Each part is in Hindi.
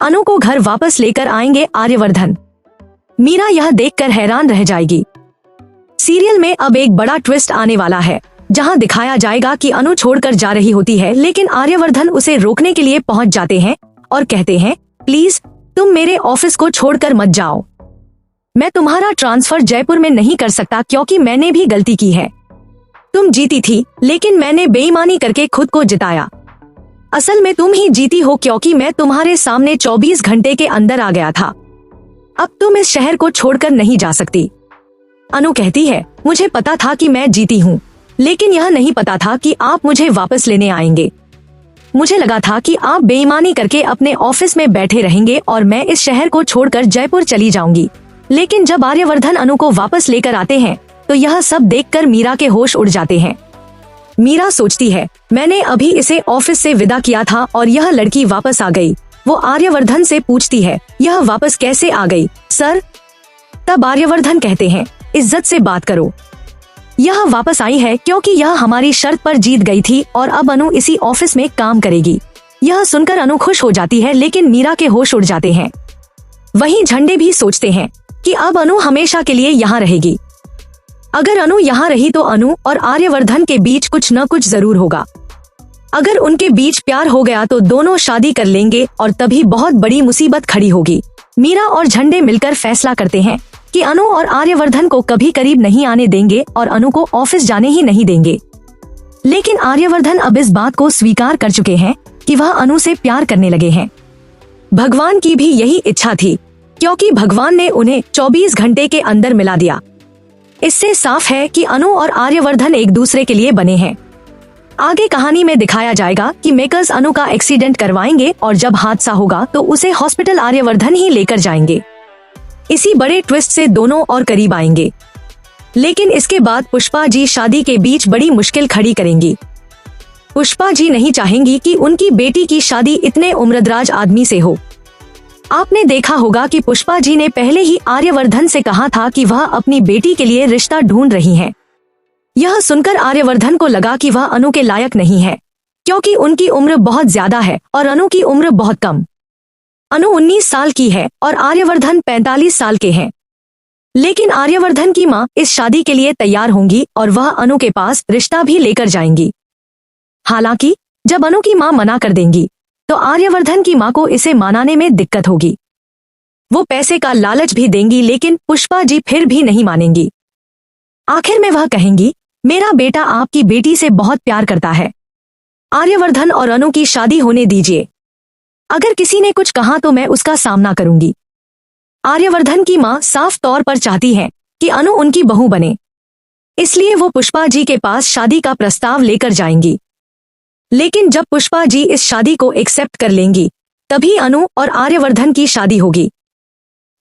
अनु को घर वापस लेकर आएंगे आर्यवर्धन। मीरा यह देखकर हैरान रह जाएगी। सीरियल में अब एक बड़ा ट्विस्ट आने वाला है, जहां दिखाया जाएगा कि अनु छोड़कर जा रही होती है, लेकिन आर्यवर्धन उसे रोकने के लिए पहुंच जाते हैं और कहते हैं, प्लीज तुम मेरे ऑफिस को छोड़कर मत जाओ। मैं तुम्हारा ट्रांसफर जयपुर में नहीं कर सकता क्योंकि मैंने भी गलती की है। तुम जीती थी, लेकिन मैंने बेईमानी करके खुद को जिताया। असल में तुम ही जीती हो क्योंकि मैं तुम्हारे सामने 24 घंटे के अंदर आ गया था। अब तुम इस शहर को छोड़कर नहीं जा सकती। अनु कहती है, मुझे पता था कि मैं जीती हूँ, लेकिन यह नहीं पता था कि आप मुझे वापस लेने आएंगे। मुझे लगा था कि आप बेईमानी करके अपने ऑफिस में बैठे रहेंगे और मैं इस शहर को छोड़कर जयपुर चली जाऊंगी। लेकिन जब आर्यवर्धन अनु को वापस लेकर आते हैं तो यह सब देखकर मीरा के होश उड़ जाते हैं। मीरा सोचती है, मैंने अभी इसे ऑफिस से विदा किया था और यह लड़की वापस आ गई। वो आर्यवर्धन से पूछती है, यह वापस कैसे आ गई सर? तब आर्यवर्धन कहते हैं, इज्जत से बात करो। यह वापस आई है क्योंकि यह हमारी शर्त पर जीत गई थी और अब अनु इसी ऑफिस में काम करेगी। यह सुनकर अनु खुश हो जाती है, लेकिन मीरा के होश उड़ जाते हैं। वहीं झंडे भी सोचते हैं कि अब अनु हमेशा के लिए यहाँ रहेगी। अगर अनु यहाँ रही तो अनु और आर्यवर्धन के बीच कुछ न कुछ जरूर होगा। अगर उनके बीच प्यार हो गया तो दोनों शादी कर लेंगे और तभी बहुत बड़ी मुसीबत खड़ी होगी। मीरा और झंडे मिलकर फैसला करते हैं कि अनु और आर्यवर्धन को कभी करीब नहीं आने देंगे और अनु को ऑफिस जाने ही नहीं देंगे। लेकिन आर्यवर्धन अब इस बात को स्वीकार कर चुके हैं कि वह अनु से प्यार करने लगे हैं। भगवान की भी यही इच्छा थी, क्योंकि भगवान ने उन्हें 24 घंटे के अंदर मिला दिया। इससे साफ है कि अनु और आर्यवर्धन एक दूसरे के लिए बने हैं। आगे कहानी में दिखाया जाएगा कि मेकर्स अनु का एक्सीडेंट करवाएंगे और जब हादसा होगा तो उसे हॉस्पिटल आर्यवर्धन ही लेकर जाएंगे। इसी बड़े ट्विस्ट से दोनों और करीब आएंगे। लेकिन इसके बाद पुष्पा जी शादी के बीच बड़ी मुश्किल खड़ी करेंगी। पुष्पा जी नहीं चाहेंगी कि उनकी बेटी की शादी इतने उम्रदराज आदमी से हो। आपने देखा होगा कि पुष्पा जी ने पहले ही आर्यवर्धन से कहा था कि वह अपनी बेटी के लिए रिश्ता ढूंढ रही हैं। यह सुनकर आर्यवर्धन को लगा कि वह अनु के लायक नहीं है, क्योंकि उनकी उम्र बहुत ज्यादा है और अनु की उम्र बहुत कम। अनु 19 साल की है और आर्यवर्धन 45 साल के हैं। लेकिन आर्यवर्धन की माँ इस शादी के लिए तैयार होंगी और वह अनु के पास रिश्ता भी लेकर जाएंगी। हालांकि जब अनु की माँ मना कर देंगी तो आर्यवर्धन की माँ को इसे मनाने में दिक्कत होगी। वो पैसे का लालच भी देंगी, लेकिन पुष्पा जी फिर भी नहीं मानेंगी। आखिर में वह कहेंगी, मेरा बेटा आपकी बेटी से बहुत प्यार करता है। आर्यवर्धन और अनु की शादी होने दीजिए। अगर किसी ने कुछ कहा तो मैं उसका सामना करूंगी। आर्यवर्धन की माँ साफ तौर पर चाहती है कि अनु उनकी बहू बने, इसलिए वो पुष्पा जी के पास शादी का प्रस्ताव लेकर जाएंगी। लेकिन जब पुष्पा जी इस शादी को एक्सेप्ट कर लेंगी तभी अनु और आर्यवर्धन की शादी होगी।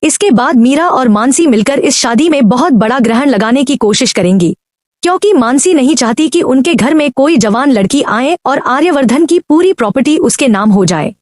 इसके बाद मीरा और मानसी मिलकर इस शादी में बहुत बड़ा ग्रहण लगाने की कोशिश करेंगी, क्योंकि मानसी नहीं चाहती कि उनके घर में कोई जवान लड़की आए और आर्यवर्धन की पूरी प्रॉपर्टी उसके नाम हो जाए।